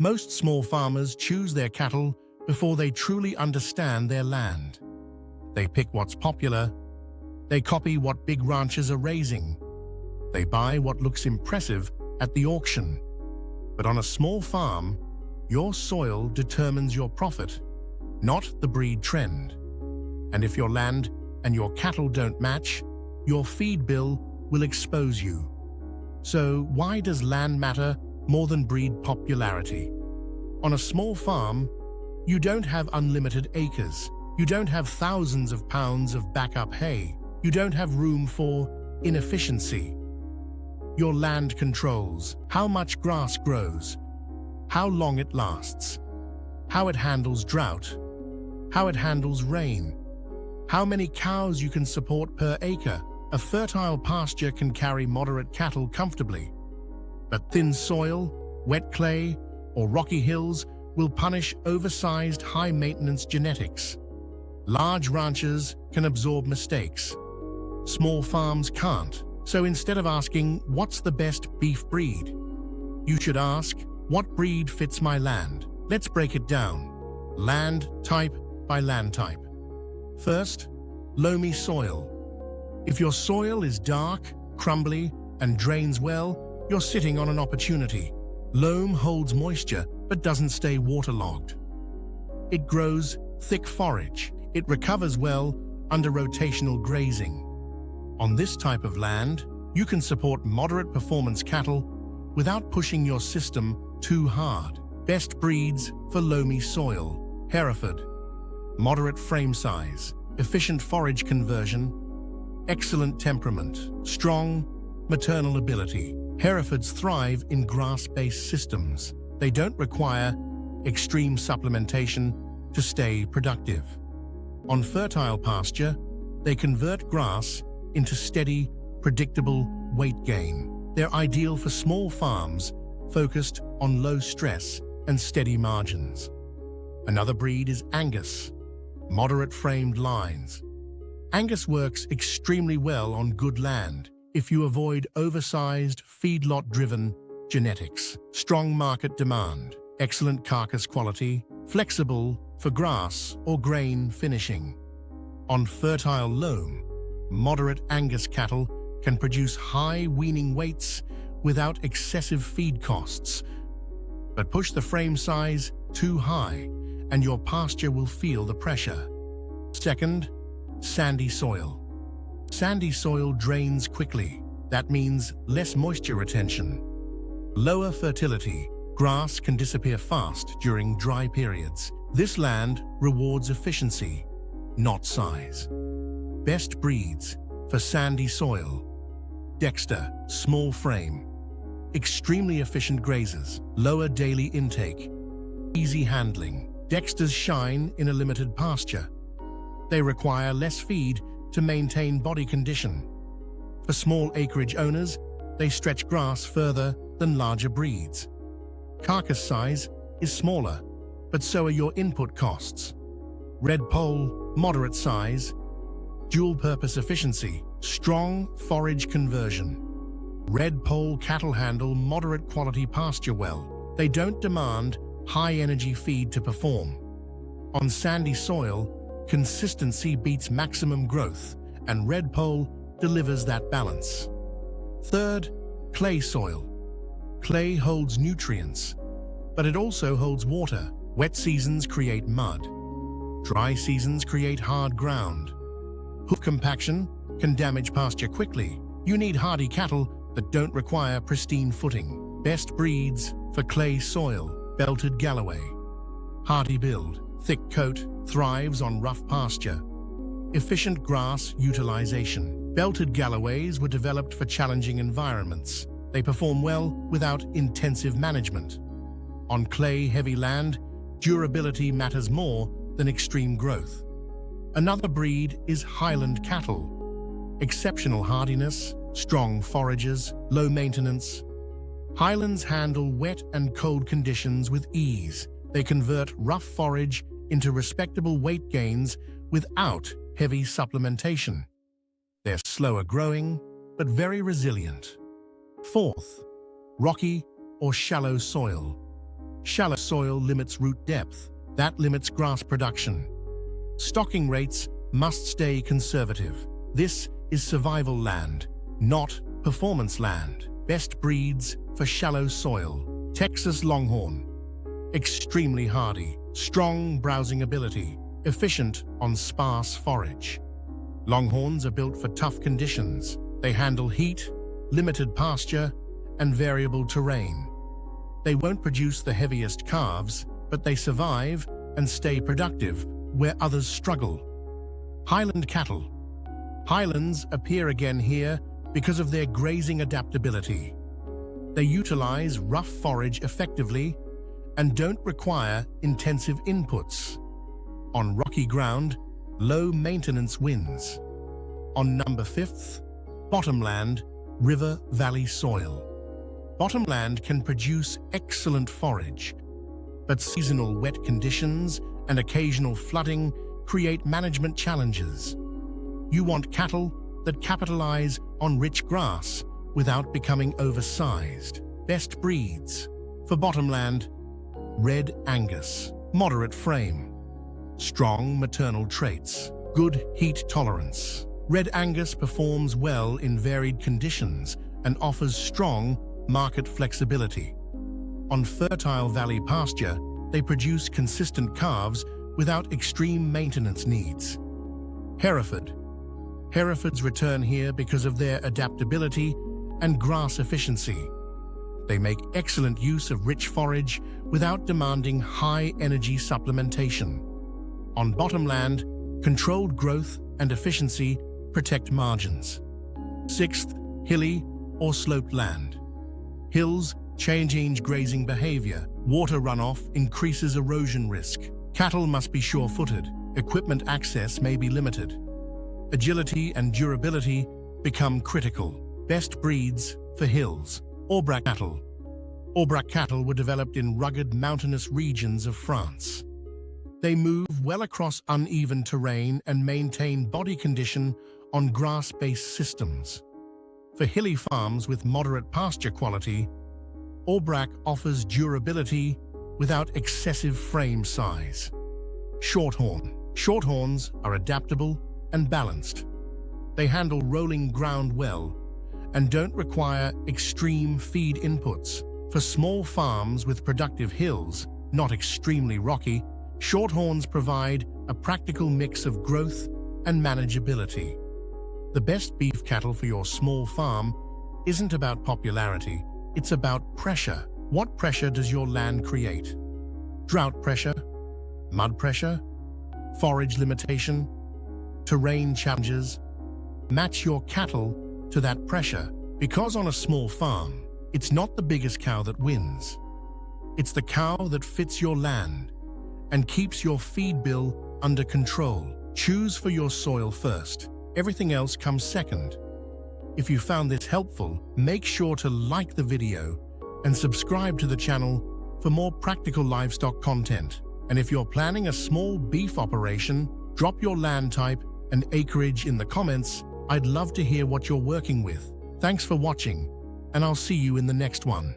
Most small farmers choose their cattle before they truly understand their land. They pick what's popular. They copy what big ranchers are raising. They buy what looks impressive at the auction. But on a small farm, your soil determines your profit, not the breed trend. And if your land and your cattle don't match, your feed bill will expose you. So why does land matter more than breed popularity? On a small farm, you don't have unlimited acres. You don't have thousands of pounds of backup hay. You don't have room for inefficiency. Your land controls how much grass grows, how long it lasts, how it handles drought, how it handles rain, how many cows you can support per acre. A fertile pasture can carry moderate cattle comfortably, but thin soil, wet clay, or rocky hills will punish oversized, high-maintenance genetics. Large ranches can absorb mistakes. Small farms can't. So instead of asking, what's the best beef breed? You should ask, what breed fits my land? Let's break it down, land type by land type. First, loamy soil. If your soil is dark, crumbly, and drains well, you're sitting on an opportunity. Loam holds moisture but doesn't stay waterlogged. It grows thick forage. It recovers well under rotational grazing. On this type of land, you can support moderate performance cattle without pushing your system too hard. Best breeds for loamy soil: Hereford. Moderate frame size, efficient forage conversion, excellent temperament, strong maternal ability. Herefords thrive in grass-based systems. They don't require extreme supplementation to stay productive. On fertile pasture, they convert grass into steady, predictable weight gain. They're ideal for small farms focused on low stress and steady margins. Another breed is Angus, moderate framed lines. Angus works extremely well on good land if you avoid oversized, feedlot-driven genetics. Strong market demand, excellent carcass quality, flexible for grass or grain finishing. On fertile loam, moderate Angus cattle can produce high weaning weights without excessive feed costs. But push the frame size too high, and your pasture will feel the pressure. Second, sandy soil. Sandy soil drains quickly. That means less moisture retention. Lower fertility. Grass can disappear fast during dry periods. This land rewards efficiency, not size. Best breeds for sandy soil: Dexter, small frame. Extremely efficient grazers, lower daily intake, easy handling. Dexters shine in a limited pasture. They require less feed to maintain body condition. For small acreage owners, they stretch grass further than larger breeds. Carcass size is smaller, but so are your input costs. Red Pole, moderate size, dual-purpose efficiency, strong forage conversion. Red Pole cattle handle moderate quality pasture well. They don't demand high-energy feed to perform. On sandy soil, consistency beats maximum growth, and Red Pole delivers that balance. Third, clay soil. Clay holds nutrients, but it also holds water. Wet seasons create mud. Dry seasons create hard ground. Hoof compaction can damage pasture quickly. You need hardy cattle that don't require pristine footing. Best breeds for clay soil: Belted Galloway. Hardy build, thick coat, thrives on rough pasture. Efficient grass utilization. Belted Galloways were developed for challenging environments. They perform well without intensive management. On clay-heavy land, durability matters more than extreme growth. Another breed is Highland cattle. Exceptional hardiness, strong forages, low maintenance. Highlands handle wet and cold conditions with ease. They convert rough forage into respectable weight gains without heavy supplementation. They're slower growing, but very resilient. Fourth, rocky or shallow soil. Shallow soil limits root depth. That limits grass production. Stocking rates must stay conservative. This is survival land, not performance land. Best breeds for shallow soil. Texas Longhorn. Extremely hardy, strong browsing ability, efficient on sparse forage. Longhorns are built for tough conditions. They handle heat, limited pasture, and variable terrain. They won't produce the heaviest calves, but they survive and stay productive where others struggle. Highland cattle. Highlands appear again here because of their grazing adaptability. They utilize rough forage effectively and don't require intensive inputs. On rocky ground, low maintenance wins. On number 5th, bottomland, river valley soil. Bottomland can produce excellent forage, but seasonal wet conditions and occasional flooding create management challenges. You want cattle that capitalize on rich grass without becoming oversized. Best breeds for bottomland: Red Angus, moderate frame, strong maternal traits, good heat tolerance. Red Angus performs well in varied conditions and offers strong market flexibility. On fertile valley pasture, they produce consistent calves without extreme maintenance needs. Hereford. Herefords return here because of their adaptability and grass efficiency. They make excellent use of rich forage without demanding high-energy supplementation. On bottomland, controlled growth and efficiency protect margins. 6th, hilly or sloped land. Hills change grazing behavior. Water runoff increases erosion risk. Cattle must be sure-footed. Equipment access may be limited. Agility and durability become critical. Best breeds for hills. Aubrac cattle. Aubrac cattle were developed in rugged mountainous regions of France. They move well across uneven terrain and maintain body condition on grass-based systems. For hilly farms with moderate pasture quality, Aubrac offers durability without excessive frame size. Shorthorn. Shorthorns are adaptable and balanced. They handle rolling ground well and don't require extreme feed inputs. For small farms with productive hills, not extremely rocky, Shorthorns provide a practical mix of growth and manageability. The best beef cattle for your small farm isn't about popularity, it's about pressure. What pressure does your land create? Drought pressure? Mud pressure? Forage limitation? Terrain challenges? Match your cattle to that pressure, because on a small farm, it's not the biggest cow that wins. It's the cow that fits your land and keeps your feed bill under control. Choose for your soil first. Everything else comes second. If you found this helpful, make sure to like the video and subscribe to the channel for more practical livestock content. And if you're planning a small beef operation, drop your land type and acreage in the comments. I'd love to hear what you're working with. Thanks for watching, and I'll see you in the next one.